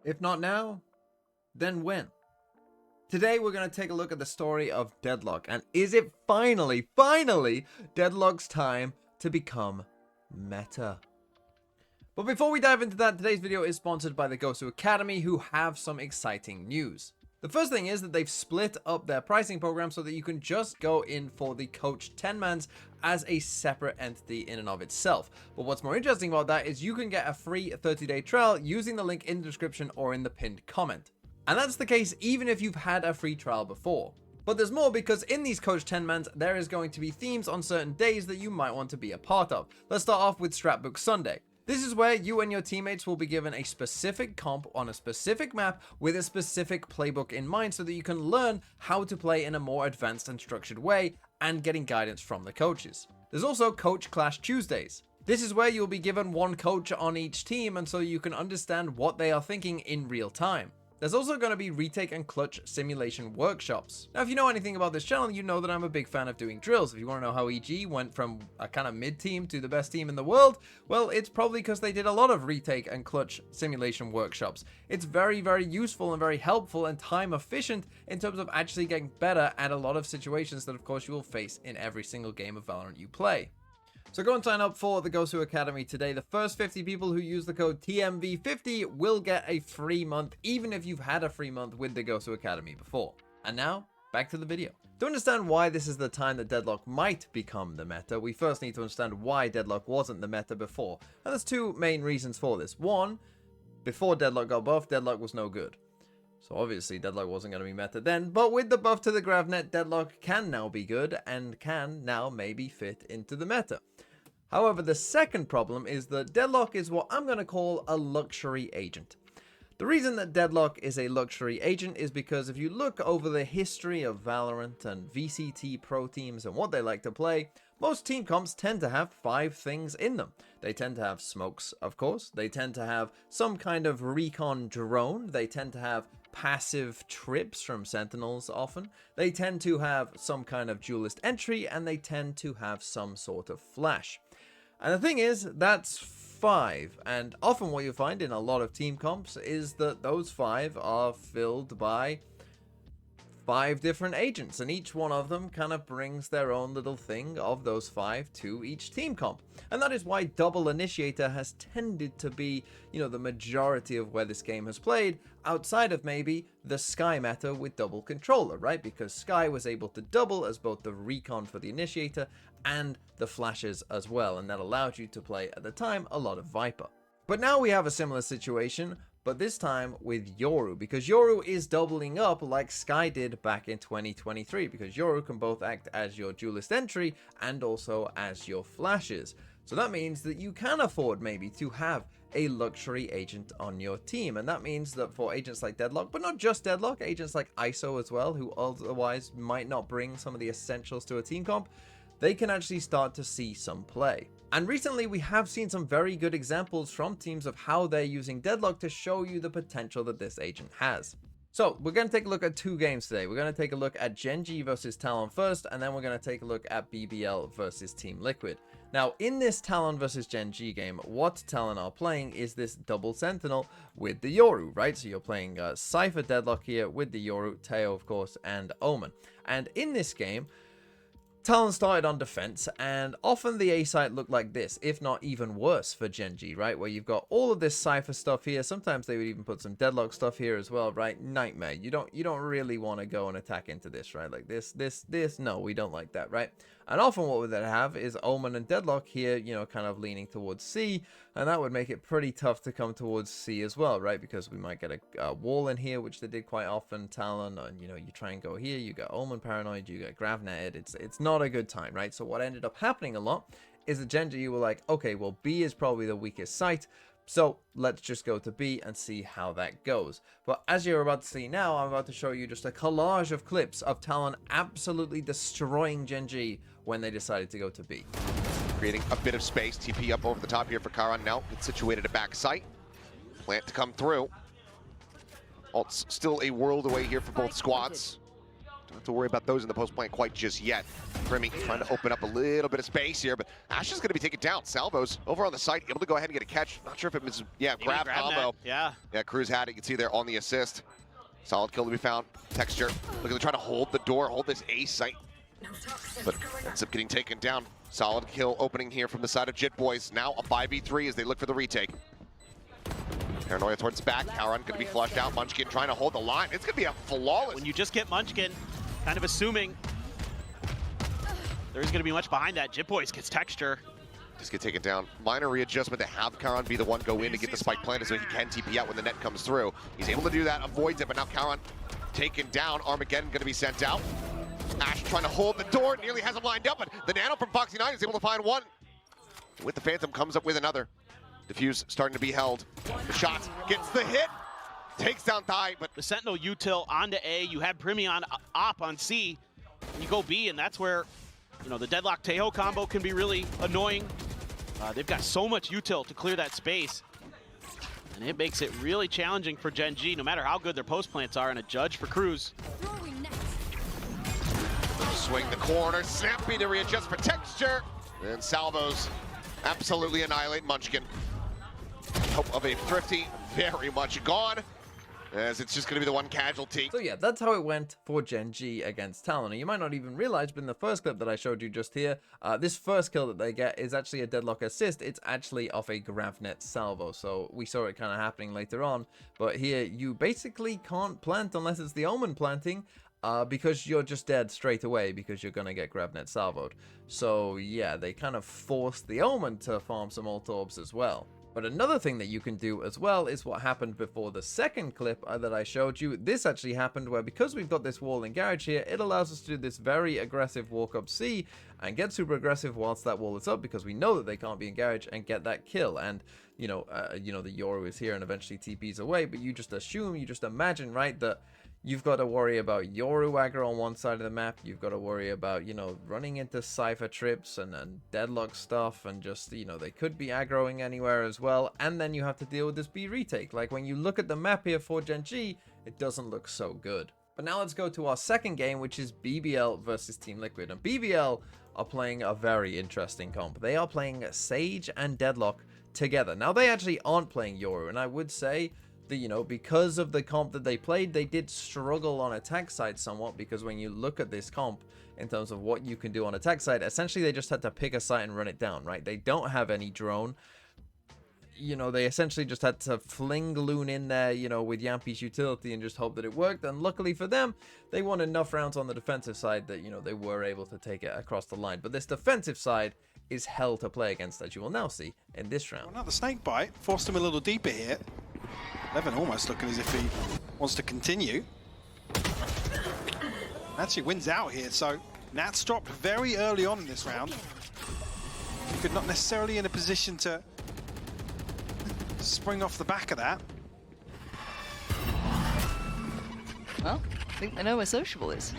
If not now, then when? Today we're going to take a look at the story of Deadlock, and is it finally Deadlock's time to become meta? But before we dive into that, today's video is sponsored by the Gosu Academy, who have some exciting news. The first thing is that they've split up their pricing program so that you can just go in for the coach 10-mans as a separate entity in and of itself. But what's more interesting about that is you can get a free 30-day trial using the link in the description or in the pinned comment. And that's the case even if you've had a free trial before. But there's more, because in these coach 10-mans there is going to be themes on certain days that you might want to be a part of. Let's start off with Scrapbook Sunday. This is where you and your teammates will be given a specific comp on a specific map with a specific playbook in mind so that you can learn how to play in a more advanced and structured way and getting guidance from the coaches. There's also Coach Clash Tuesdays. This is where you'll be given one coach on each team, and so you can understand what they are thinking in real time. There's also going to be retake and clutch simulation workshops. Now, if you know anything about this channel, you know that I'm a big fan of doing drills. If you want to know how EG went from a kind of mid-team to the best team in the world, well, it's probably because they did a lot of retake and clutch simulation workshops. It's very, very useful and very helpful and time efficient in terms of actually getting better at a lot of situations that, of course, you will face in every single game of Valorant you play. So go and sign up for the Gosu Academy today. The first 50 people who use the code TMV50 will get a free month, even if you've had a free month with the Gosu Academy before. And now, back to the video. To understand why this is the time that Deadlock might become the meta, we first need to understand why Deadlock wasn't the meta before. And there's two main reasons for this. One, before Deadlock got buffed, Deadlock was no good. So obviously Deadlock wasn't going to be meta then, but with the buff to the Gravnet, Deadlock can now be good and can now maybe fit into the meta. However, the second problem is that Deadlock is what I'm going to call a luxury agent. The reason that Deadlock is a luxury agent is because if you look over the history of Valorant and VCT pro teams and what they like to play, most team comps tend to have 5 things in them. They tend to have smokes, of course. They tend to have some kind of recon drone. They tend to have passive trips from sentinels often. They tend to have some kind of duelist entry, and they tend to have some sort of flash. And the thing is, that's 5, and often what you find in a lot of team comps is that those 5 are filled by 5 different agents, and each one of them kind of brings their own little thing of those 5 to each team comp. And that is why double initiator has tended to be, the majority of where this game has played, outside of maybe the Skye meta with double controller, right? Because Skye was able to double as both the recon for the initiator and the flashes as well, and that allowed you to play at the time a lot of Viper. But now we have a similar situation, but this time with Yoru, because Yoru is doubling up like Skye did back in 2023, because Yoru can both act as your duelist entry and also as your flashes. So that means that you can afford maybe to have a luxury agent on your team, and that means that for agents like Deadlock, but not just Deadlock, agents like ISO as well, who otherwise might not bring some of the essentials to a team comp, they can actually start to see some play. And recently we have seen some very good examples from teams of how they're using Deadlock to show you the potential that this agent has. So we're going to take a look at 2 games today. We're going to take a look at Gen.G versus Talon first, and then we're going to take a look at BBL versus Team Liquid. Now, in this Talon versus Gen.G game, what Talon are playing is this double sentinel with the Yoru, right? So you're playing Cypher Deadlock here with the Yoru, Teo of course, and Omen. And in this game, Talon started on defense, and often the A site looked like this, if not even worse for Gen.G, right? Where you've got all of this Cypher stuff here. Sometimes they would even put some Deadlock stuff here as well, right? Nightmare. You don't really want to go and attack into this, right? Like this, no, we don't like that, right? And often what would that have is Omen and Deadlock here, kind of leaning towards C, and that would make it pretty tough to come towards C as well, right? Because we might get a wall in here, which they did quite often, Talon, and you try and go here, you got Omen paranoid, you got Gravnet, it's not a good time, right? So what ended up happening a lot is that Gen.G were like, okay, well, B is probably the weakest site, so let's just go to B and see how that goes. But as you're about to see now, I'm about to show you just a collage of clips of Talon absolutely destroying Gen.G when they decided to go to B. Creating a bit of space, TP up over the top here for Karan. Now it's situated at back site. Plant to come through. Ult's still a world away here for both squads. Don't have to worry about those in the post plant quite just yet. Primi trying to open up a little bit of space here, but Ash is going to be taken down. Salvo's over on the site, able to go ahead and get a catch. Not sure if it was, grab combo. Yeah. Yeah, Cruz had it. You can see there on the assist. Solid kill to be found. Texture, looking to try to hold the door, hold this A site. But ends up getting taken down. Solid kill opening here from the side of Jit Boys. Now a 5v3 as they look for the retake. Paranoia towards the back. Talon going to be flushed out. Munchkin trying to hold the line. It's going to be a flawless. When you just get Munchkin, kind of assuming there isn't going to be much behind that. Jit Boys gets Texture. Just get taken down. Minor readjustment to have Karan be the one go in to get the spike planted so he can TP out when the net comes through. He's able to do that, avoids it, but now Karan taken down. Armageddon going to be sent out. Ash trying to hold the door, nearly has him lined up, but the Nano from Foxy9 is able to find one. With the Phantom comes up with another. Diffuse starting to be held. The shot gets the hit, takes down Thai, but The Sentinel util onto A. You had Primi on op on C. You go B, and that's where the Deadlock Teho combo can be really annoying. They've got so much util to clear that space, and it makes it really challenging for Gen.G, no matter how good their post plants are, and a judge for Cruz. swing the corner, snappy to readjust for Texture, and Salvos absolutely annihilate Munchkin. Hope of a Thrifty very much gone, as it's just going to be the one casualty. So yeah, that's how it went for Gen.G against Talon. And you might not even realize, but in the first clip that I showed you just here, this first kill that they get is actually a Deadlock assist. It's actually off a Gravnet salvo, so we saw it kind of happening later on. But here, you basically can't plant unless it's the Omen planting, because you're just dead straight away because you're going to get Gravnet salvoed. So yeah, they kind of forced the Omen to farm some ult orbs as well. But another thing that you can do as well is what happened before the second clip that I showed you. This actually happened where, because we've got this wall in garage here, it allows us to do this very aggressive walk up C and get super aggressive whilst that wall is up, because we know that they can't be in garage, and get that kill. And the Yoru is here and eventually TPs away, but you just assume, you just imagine, right, that you've got to worry about Yoru aggro on one side of the map. You've got to worry about, running into Cypher trips and Deadlock stuff, and just, they could be aggroing anywhere as well. And then you have to deal with this B retake. Like, when you look at the map here for Gen.G, it doesn't look so good. But now let's go to our second game, which is BBL versus Team Liquid. And BBL are playing a very interesting comp. They are playing Sage and Deadlock together. Now, they actually aren't playing Yoru, and I would say that, because of the comp that they played, they did struggle on attack side somewhat, because when you look at this comp in terms of what you can do on attack side, essentially they just had to pick a site and run it down, right? They don't have any drone. They essentially just had to fling Loon in there, with Yampi's utility and just hope that it worked. And luckily for them, they won enough rounds on the defensive side that, they were able to take it across the line. But this defensive side is hell to play against, as you will now see in this round. Well, now the snake bite forced him a little deeper here. Levin almost looking as if he wants to continue. Actually wins out here, so Nat's dropped very early on in this round. Could not necessarily in a position to spring off the back of that. Well, I think they know where Sociable is.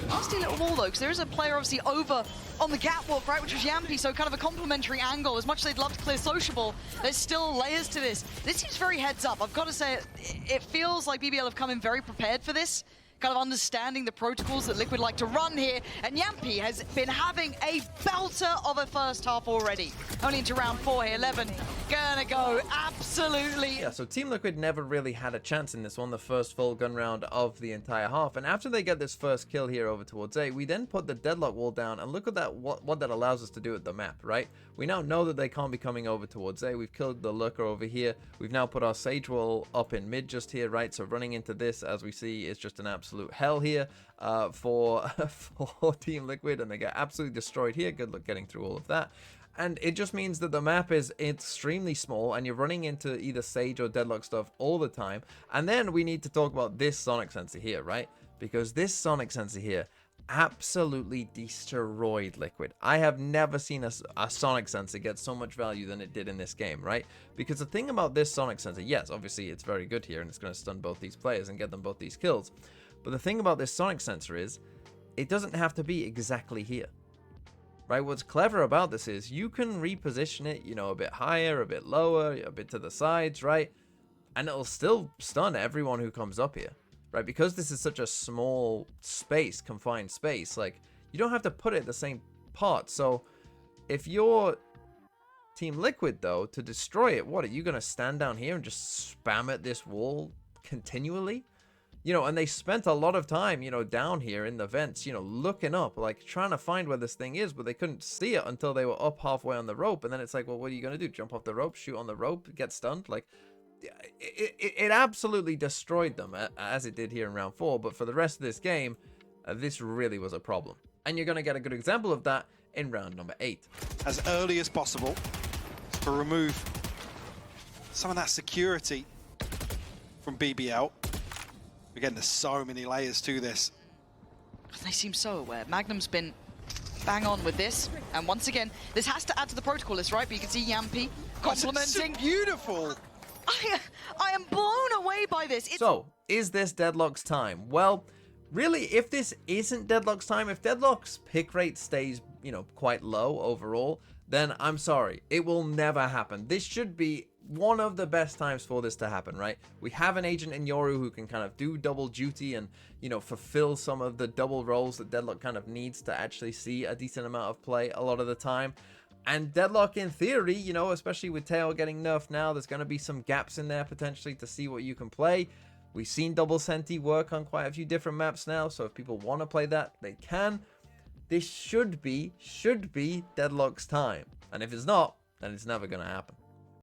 Nasty little wall though, because there is a player obviously over on the catwalk, right, which was Yampi, so kind of a complementary angle. As much as they'd love to clear Sociable, there's still layers to this. This seems very heads up. I've got to say, it feels like BBL have come in very prepared for this, kind of understanding the protocols that Liquid like to run here, and Yampi has been having a belter of a first half already. Only into round 4 here, 11 gonna go absolutely. Yeah, so Team Liquid never really had a chance in this one, the first full gun round of the entire half. And after they get this first kill here over towards A, we then put the Deadlock wall down, and look at that, what that allows us to do at the map, right? We now know that they can't be coming over towards A. We've killed the Lurker over here. We've now put our Sage wall up in mid just here, right? So running into this, as we see, is just an absolute hell here for Team Liquid, and they get absolutely destroyed here. Good luck getting through all of that. And it just means that the map is extremely small, and you're running into either Sage or Deadlock stuff all the time. And then we need to talk about this Sonic Sensor here, right? Because this Sonic Sensor here absolutely destroyed Liquid. I have never seen a Sonic Sensor get so much value than it did in this game, right? Because the thing about this Sonic Sensor, yes, obviously it's very good here, and it's going to stun both these players and get them both these kills. But the thing about this Sonic Sensor is, it doesn't have to be exactly here. Right, what's clever about this is you can reposition it, a bit higher, a bit lower, a bit to the sides, right? And it'll still stun everyone who comes up here. right? Because this is such a small space, confined space, like, you don't have to put it in the same part. So if you're Team Liquid, though, to destroy it, what, are you going to stand down here and just spam at this wall continually? You know, and they spent a lot of time, you know, down here in the vents, you know, looking up, like, trying to find where this thing is, but they couldn't see it until they were up halfway on the rope. And then it's like, well, what are you going to do? Jump off the rope, shoot on the rope, get stunned? Like, it absolutely destroyed them, as it did here in round 4. But for the rest of this game, this really was a problem. And you're going to get a good example of that in round number 8. As early as possible to remove some of that security from BBL. Again, there's so many layers to this. They seem so aware. Magnum's been bang on with this. And once again, this has to add to the protocol list, right? But you can see Yampy complimenting. It's beautiful. I am blown away by this. So, is this Deadlock's time? Well, really, if this isn't Deadlock's time, if Deadlock's pick rate stays, you know, quite low overall, then I'm sorry. It will never happen. This should be one of the best times for this to happen, right? We have an agent in Yoru who can kind of do double duty and, you know, fulfill some of the double roles that Deadlock kind of needs to actually see a decent amount of play a lot of the time. And Deadlock, in theory, you know, especially with Teo getting nerfed now, there's going to be some gaps in there potentially to see what you can play. We've seen Double Senti work on quite a few different maps now, so if people want to play that, they can. This should be Deadlock's time. And if it's not, then it's never going to happen.